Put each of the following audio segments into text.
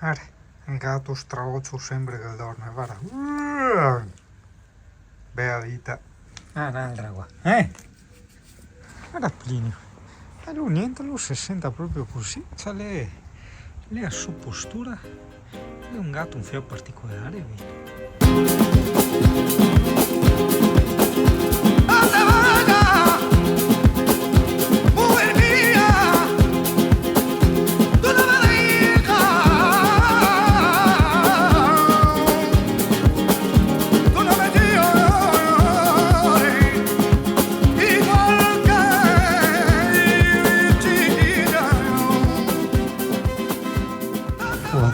Guarda, un gatto strozzo sempre che dorme, guarda. Bella vita. Ah, un'altra qua. Guarda Plinio. E lui niente, lui si sente proprio così. C'ha lei la sua postura. È un gatto un filo particolare.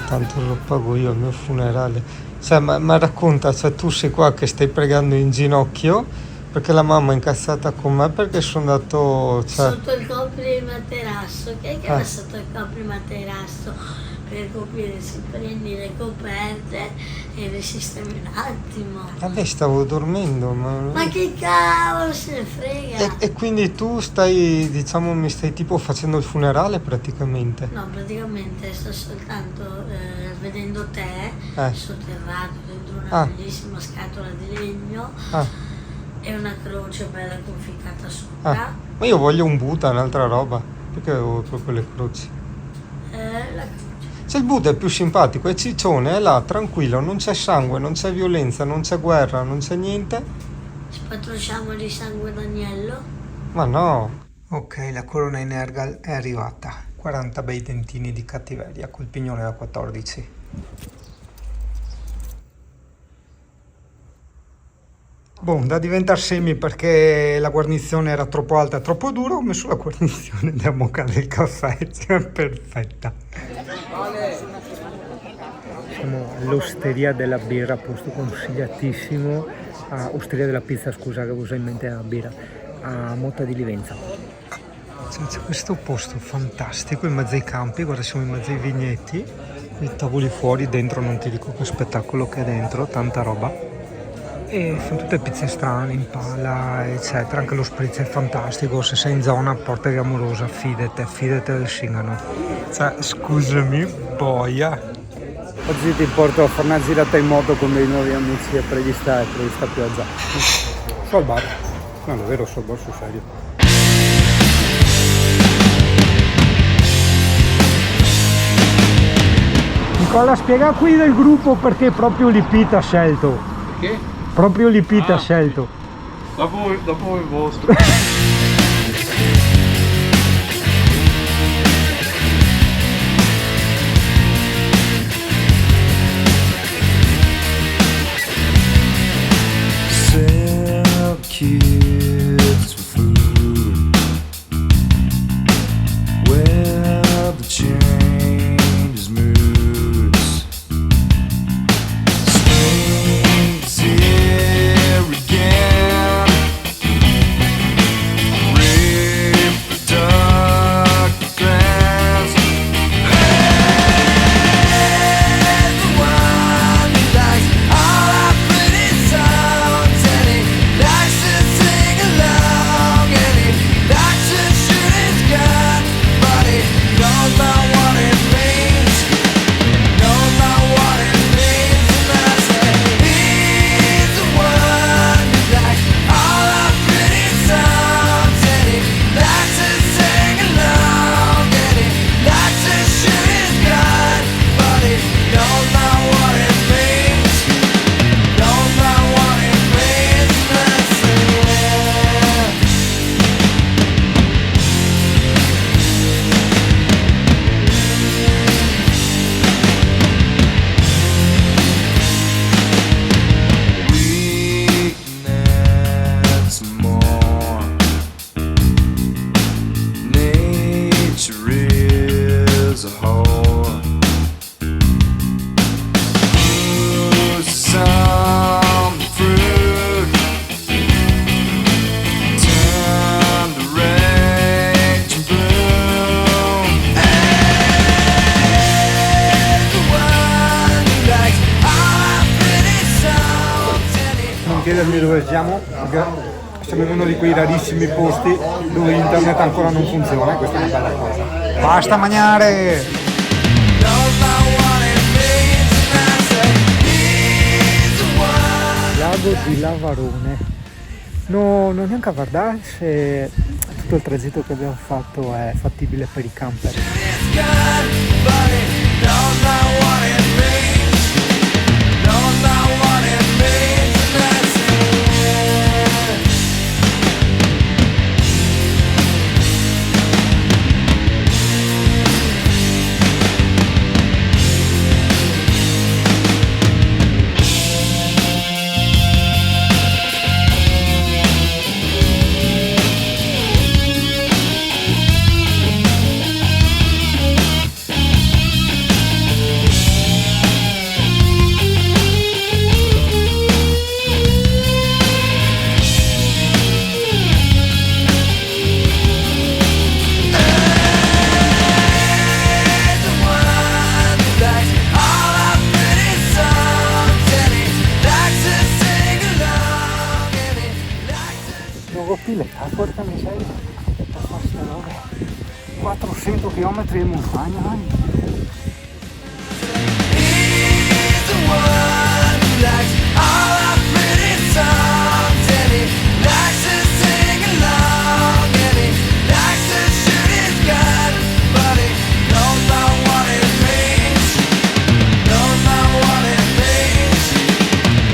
Tanto lo pago io al mio funerale. Cioè, ma racconta, cioè, tu sei qua che stai pregando in ginocchio perché la mamma è incazzata con me perché sono andato... Cioè... Sotto il coprimaterasso, che era sotto il coprimaterasso per coprire, si prendi le coperte e le sistemi un attimo. Vabbè, stavo dormendo, ma che cavolo se ne frega? E quindi tu stai, diciamo, mi stai tipo facendo il funerale praticamente? No, praticamente sto soltanto vedendo te sotterrato dentro una bellissima scatola di legno e una croce bella conficcata sopra. Ma io voglio un Buddha, un'altra roba, perché avevo proprio le croci. La croce. Cioè, il Buddha è più simpatico, è ciccione, è là, tranquillo, non c'è sangue, non c'è violenza, non c'è guerra, non c'è niente. Spatrosciamo di sangue d'agnello? Ma no. Ok, la corona in Ergal è arrivata. 40 bei dentini di cattiveria col pignone da 14. Boh, da diventare semi perché la guarnizione era troppo alta e troppo dura, ho messo la guarnizione da moca del caffè, cioè perfetta. Siamo all'Osteria della Birra, posto consigliatissimo, Osteria della Pizza, scusa che uso in mente la birra, a Motta di Livenza. C'è questo posto fantastico in mezzo ai campi, guarda, siamo in mezzo ai vigneti, i tavoli fuori, dentro non ti dico che spettacolo che è dentro, tanta roba. E sono tutte pizze strane, in pala, eccetera. Anche lo spritz è fantastico. Se sei in zona Porta di Amorosa, fidate del Singano. Cioè, scusami, boia. Oggi ti porto a fare una girata in moto con dei nuovi amici a Prevista Piazza. Sul bar. No, davvero sul bar, sul serio. Nicola, spiega qui del gruppo perché proprio l'Ipita ha scelto. Perché? Proprio l'Ipita ha scelto. Dopo il vostro. Sell kids for food. Well, the changes moods. Spring's here again. Reproductive plans. Hey, the one who likes all our pretty songs, and he likes to sing along, and he likes to shoot his gun, but he knows not what it means, knows not what it means, and I say he's the one who likes all our pretty songs, and he likes to sing along, and he likes to shoot his gun, but he knows not what it means, knows not what it means, and I say weakness more. Nature is a whore. Who's some fruit? Turn to rage and bloom. Hey, the one who likes our pretty songs, and he Non chiedermi dove siamo, perché siamo in uno di quei rarissimi posti dove internet ancora non funziona, questa è una bella cosa. Basta mangiare! knows not what it Villa Varone. No, non neanche a guardare se tutto il tragitto che abbiamo fatto è fattibile per i camper. It's good, but it don't know what it means. Don't know what it means, and that's it. Nuovo Pileta, porca miseria, per questa roba. 400 km di montagna. He's the one who likes all our pretty songs, and he likes to sing along, and he likes to shoot his gun, but he don't know what it means. Don't know what it means.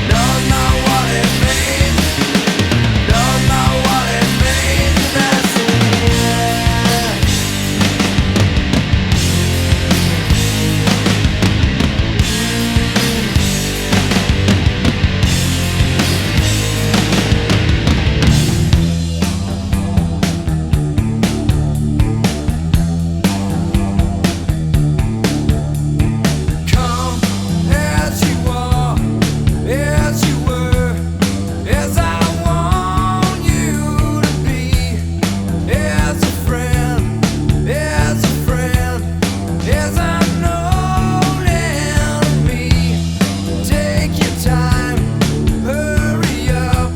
Don't know what it means. Don't know what it means. That's it. Come as you are, as you were, as I want you to be, as a friend, as unknown enemy. Take your time, hurry up.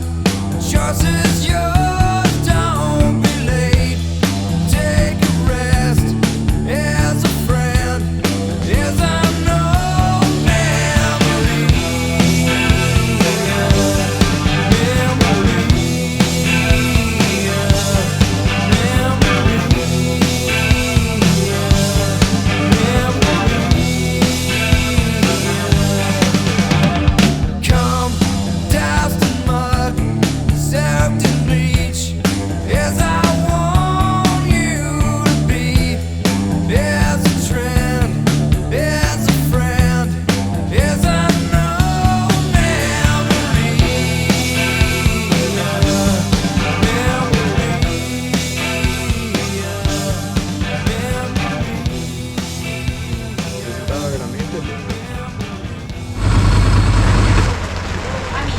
Choice is yours, don't be late. Take a rest, as a friend, as unknown memory. Come doused in mud, soaked in bleach, as I want you to be, as a trend, as a friend, as unknown memory.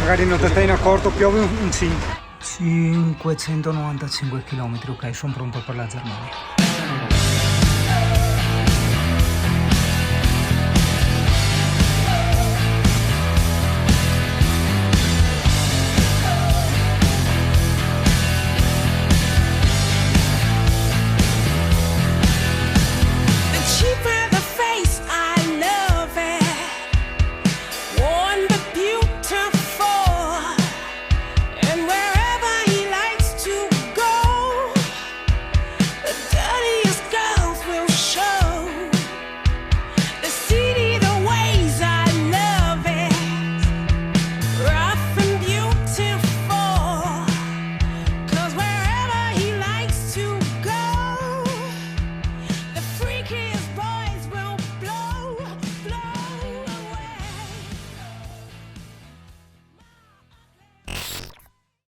Magari non te ne accorto, piove un 595 km, ok, sono pronto per la Germania.